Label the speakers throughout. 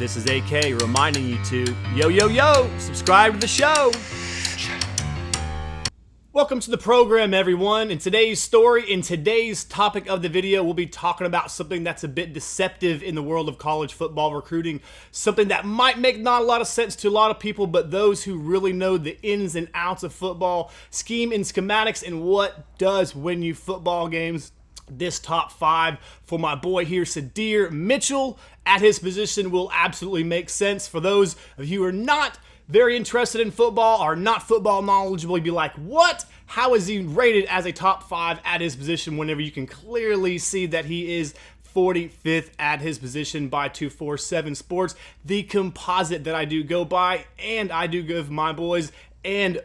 Speaker 1: This is AK reminding you to, yo, subscribe to the show. Welcome to the program, everyone. In today's topic of the video, we'll be talking about something that's a bit deceptive in the world of college football recruiting. Something that might make not a lot of sense to a lot of people, but those who really know the ins and outs of football, scheme and schematics, and what does win you football games. This top five for my boy here, Sydir Mitchell, at his position will absolutely make sense. For those of you who are not very interested in football, are not football knowledgeable, you'd be like, what? How is he rated as a top five at his position whenever you can clearly see that he is 45th at his position by 247 Sports, the composite that I do go by, and I do give my boys and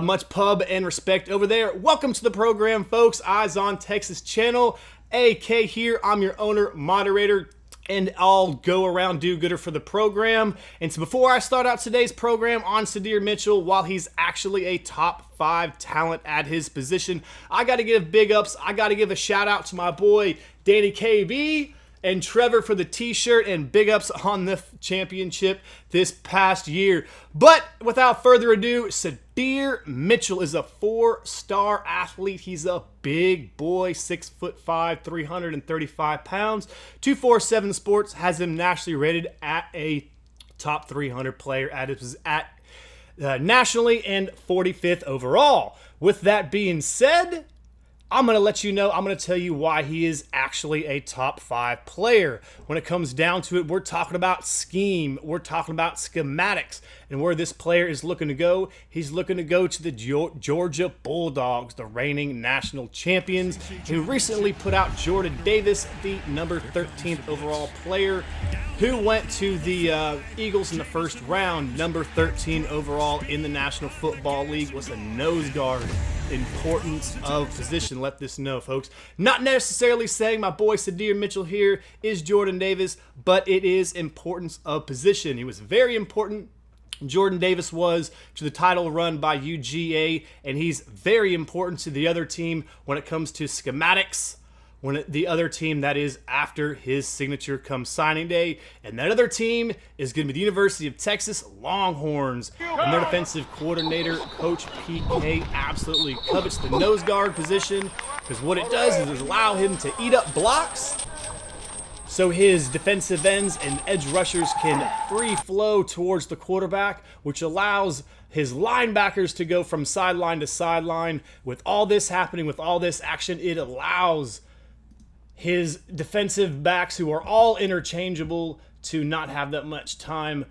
Speaker 1: much pub and respect over there. Welcome to the program, folks. Eyes on Texas channel. AK here. I'm your owner, moderator, and I'll go around do-gooder for the program. And so before I start out today's program on Sydir Mitchell, while he's actually a top five talent at his position, I got to give big ups. I got to give a shout out to my boy, Danny KB, and Trevor for the t-shirt, and big ups on the championship this past year. But without further ado, Sydir Mitchell is a four-star athlete. He's a big boy, 6'5", 335 pounds. 247 Sports has him nationally rated at a top 300 player nationally and 45th overall. With that being said, I'm going to let you know, I'm going to tell you why he is actually a top five player. When it comes down to it, we're talking about scheme, we're talking about schematics, and where this player is looking to go, he's looking to go to the Georgia Bulldogs, the reigning national champions, who recently put out Jordan Davis, the number 13th overall player, who went to the Eagles in the first round, number 13 overall in the National Football League, was a nose guard. Importance of position, let this know, folks. Not necessarily saying my boy Sydir Mitchell here is Jordan Davis, but it is importance of position. He was very important. Jordan Davis was to the title run by UGA, and he's very important to the other team when it comes to schematics. When the other team that is after his signature comes signing day, and that other team is going to be the University of Texas Longhorns, and their defensive coordinator, Coach PK, absolutely covets the nose guard position, because what it does is allow him to eat up blocks, so his defensive ends and edge rushers can free flow towards the quarterback, which allows his linebackers to go from sideline to sideline. With all this happening, with all this action, it allows his defensive backs, who are all interchangeable, to not have that much time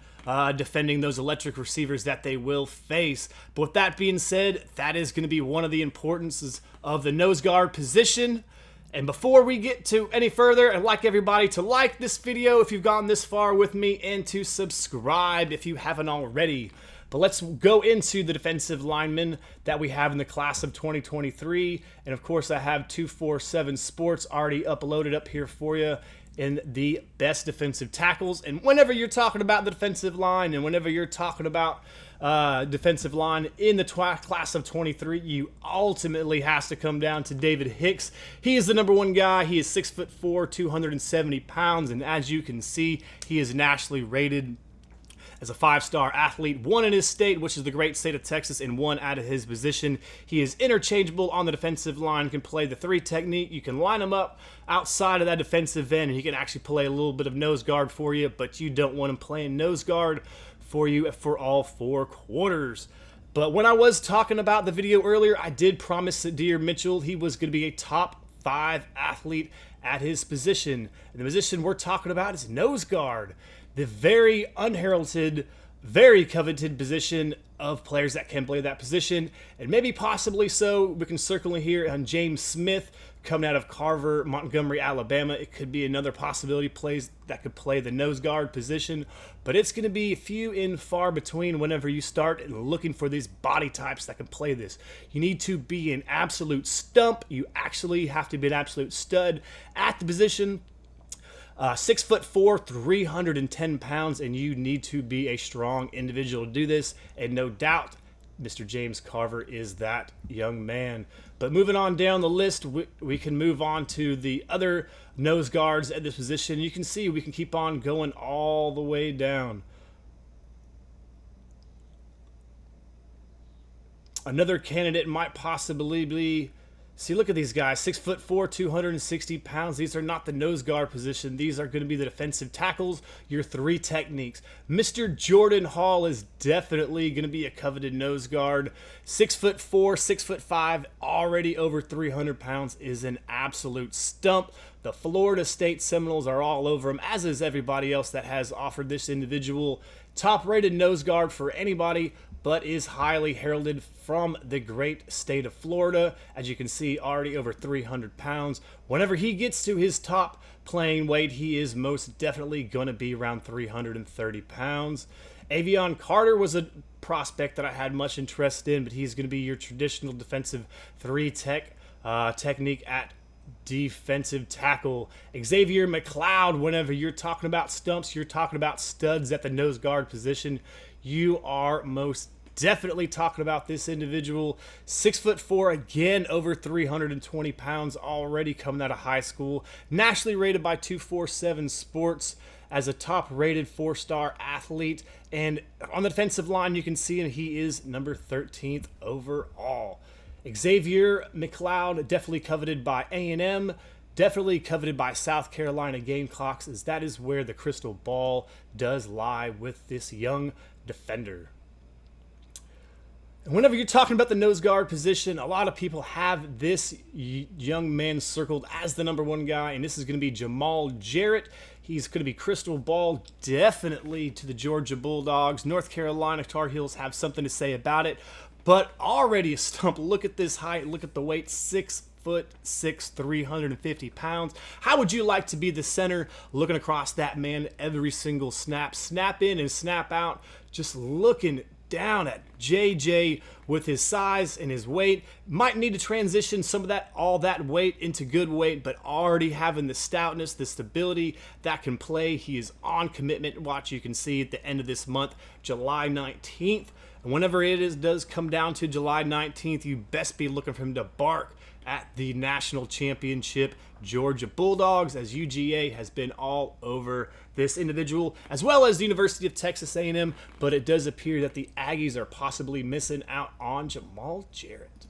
Speaker 1: defending those electric receivers that they will face. But with that being said, that is going to be one of the importances of the nose guard position. And before we get to any further, I'd like everybody to like this video if you've gotten this far with me, and to subscribe if you haven't already. But let's go into the defensive linemen that we have in the class of 2023. And of course, I have 247 Sports already uploaded up here for you in the best defensive tackles. And whenever you're talking about the defensive line, and whenever you're talking about defensive line in the class of 23, you ultimately has to come down to David Hicks. He is the number one guy. He is 6'4", 270 pounds. And as you can see, he is nationally rated as a five-star athlete, one in his state, which is the great state of Texas, and one out of his position. He is interchangeable on the defensive line, can play the three technique. You can line him up outside of that defensive end, and he can actually play a little bit of nose guard for you, but you don't want him playing nose guard for you for all four quarters. But when I was talking about the video earlier, I did promise Sydir Mitchell he was going to be a top five athlete at his position. And the position we're talking about is nose guard. The very unheralded, very coveted position of players that can play that position. And maybe possibly so, we can circle in here on James Smith coming out of Carver, Montgomery, Alabama. It could be another possibility plays that could play the nose guard position. But it's going to be few and far between whenever you start looking for these body types that can play this. You need to be an absolute stump. You actually have to be an absolute stud at the position. 6'4", 310 pounds, and you need to be a strong individual to do this. And no doubt, Mr. James Carver is that young man. But moving on down the list, we can move on to the other nose guards at this position. You can see we can keep on going all the way down. Another candidate might possibly be, see, look at these guys, 6'4", 260 pounds. These are not the nose guard position. These are going to be the defensive tackles, your three techniques. Mr. Jordan Hall is definitely going to be a coveted nose guard. 6'4", 6'5", already over 300 pounds, is an absolute stump. The Florida State Seminoles are all over him, as is everybody else that has offered this individual. Top-rated nose guard for anybody, but is highly heralded from the great state of Florida. As you can see, already over 300 pounds. Whenever he gets to his top playing weight, he is most definitely going to be around 330 pounds. Avion Carter was a prospect that I had much interest in, but he's going to be your traditional defensive technique at defensive tackle. Xavier McLeod, whenever you're talking about stumps, you're talking about studs at the nose guard position, you are most definitely talking about this individual. 6'4", again, over 320 pounds, already coming out of high school. Nationally rated by 247 Sports as a top-rated 4-star athlete. And on the defensive line, you can see him, he is number 13th overall. Xavier McLeod, definitely coveted by A&M, definitely coveted by South Carolina Gamecocks, as that is where the crystal ball does lie with this young defender. And whenever you're talking about the nose guard position, a lot of people have this young man circled as the number one guy, and this is going to be Jamaal Jarrett. He's going to be crystal ball definitely to the Georgia Bulldogs. North Carolina Tar Heels have something to say about it, but already a stump. Look at this height. Look at the weight. 6'6", 350 pounds. How would you like to be the center looking across that man every single snap? Snap in and snap out. Just looking down at JJ with his size and his weight. Might need to transition some of that, all that weight into good weight, but already having the stoutness, the stability that can play. He is on commitment. Watch, you can see at the end of this month, July 19th. And whenever does come down to July 19th, you best be looking for him to bark at the national championship Georgia Bulldogs, as UGA has been all over this individual, as well as the University of Texas A&M, but it does appear that the Aggies are possibly missing out on Jamaal Jarrett.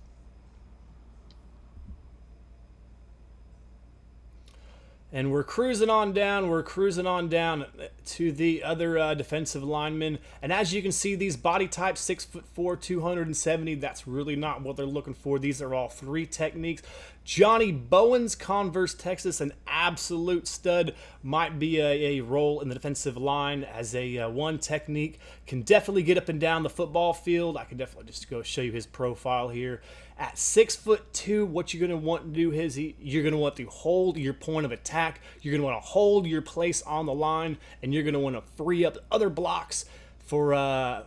Speaker 1: And we're cruising on down to the other defensive linemen. And as you can see, these body types, 6'4", 270, that's really not what they're looking for. These are all three techniques. Johnny Bowens, Converse, Texas, an absolute stud. Might be a role in the defensive line as a one technique. Can definitely get up and down the football field. I can definitely just go show you his profile here. At 6'2", what you're going to want to do is you're going to want to hold your point of attack. You're going to want to hold your place on the line, and you're going to want to free up other blocks for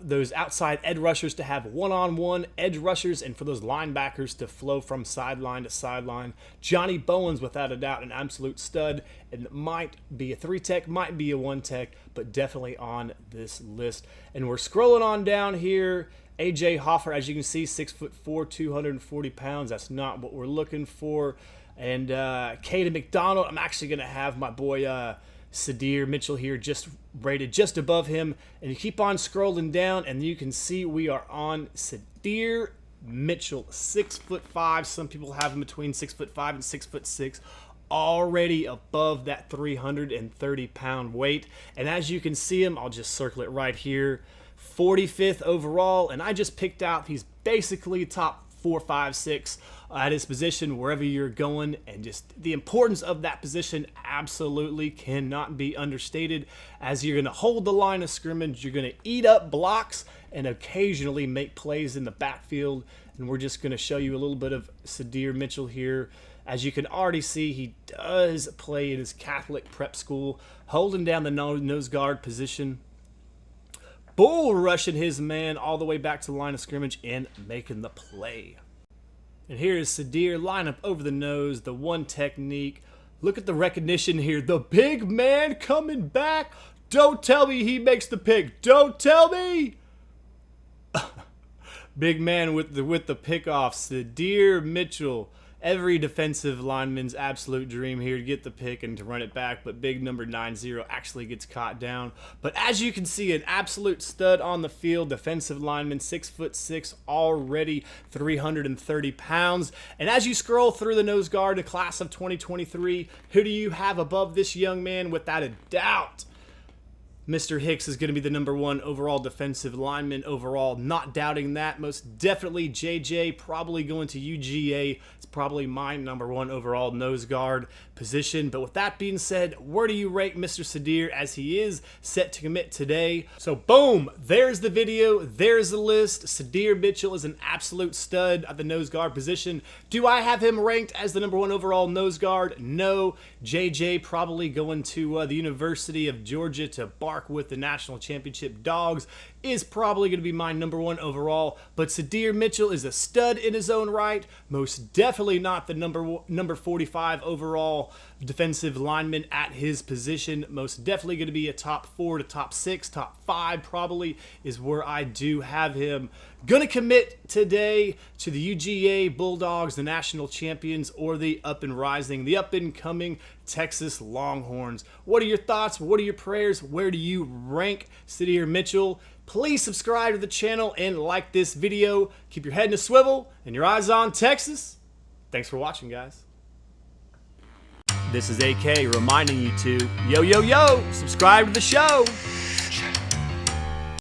Speaker 1: those outside edge rushers to have one-on-one edge rushers, and for those linebackers to flow from sideline to sideline. Johnny Bowens, without a doubt, an absolute stud, and might be a 3-tech, might be a 1-tech, but definitely on this list. And we're scrolling on down here. AJ Hoffer, as you can see, 6'4", 240 pounds. That's not what we're looking for. And Caden McDonald, I'm actually going to have my boy Sydir Mitchell here just rated just above him. And you keep on scrolling down, and you can see we are on Sydir Mitchell, 6'5". Some people have him between 6'5" and 6'6". Already above that 330-pound weight. And as you can see him, I'll just circle it right here. 45th overall, and I just picked out he's basically top 4, 5, 6 at his position wherever you're going, and just the importance of that position absolutely cannot be understated, as you're going to hold the line of scrimmage, you're going to eat up blocks, and occasionally make plays in the backfield. And we're just going to show you a little bit of Sydir Mitchell here. As you can already see, he does play in his Catholic prep school, holding down the nose guard position, bull rushing his man all the way back to the line of scrimmage and making the play. And here is Sydir, line up over the nose, the one technique. Look at the recognition here. The big man coming back. Don't tell me he makes the pick. Don't tell me. Big man with the pickoff, Sydir Mitchell. Every defensive lineman's absolute dream here to get the pick and to run it back, but big number 90 actually gets caught down. But as you can see, an absolute stud on the field, defensive lineman, 6'6", already 330 pounds. And as you scroll through the nose guard, the class of 2023, who do you have above this young man? Without a doubt, Mr. Hicks is going to be the number 1 overall defensive lineman overall. Not doubting that. Most definitely JJ, probably going to UGA. It's probably my number 1 overall nose guard position. But with that being said, where do you rank Mr. Sydir as he is set to commit today? So boom, there's the video. There's the list. Sydir Mitchell is an absolute stud at the nose guard position. Do I have him ranked as the number 1 overall nose guard? No. JJ probably going to the University of Georgia to bark with the national championship dogs is probably going to be my number 1 overall. But Sydir Mitchell is a stud in his own right. Most definitely not the number 45 overall defensive lineman at his position. Most definitely going to be a top 4 to top 6, top 5 probably is where I do have him. Gonna commit today to the UGA Bulldogs, the national champions, or the up and rising, the up and coming Texas Longhorns. What are your thoughts? What are your prayers? Where do you rank Sydir Mitchell? Please subscribe to the channel and like this video. Keep your head in a swivel and your eyes on Texas. Thanks for watching, guys. This is AK reminding you to, yo, subscribe to the show.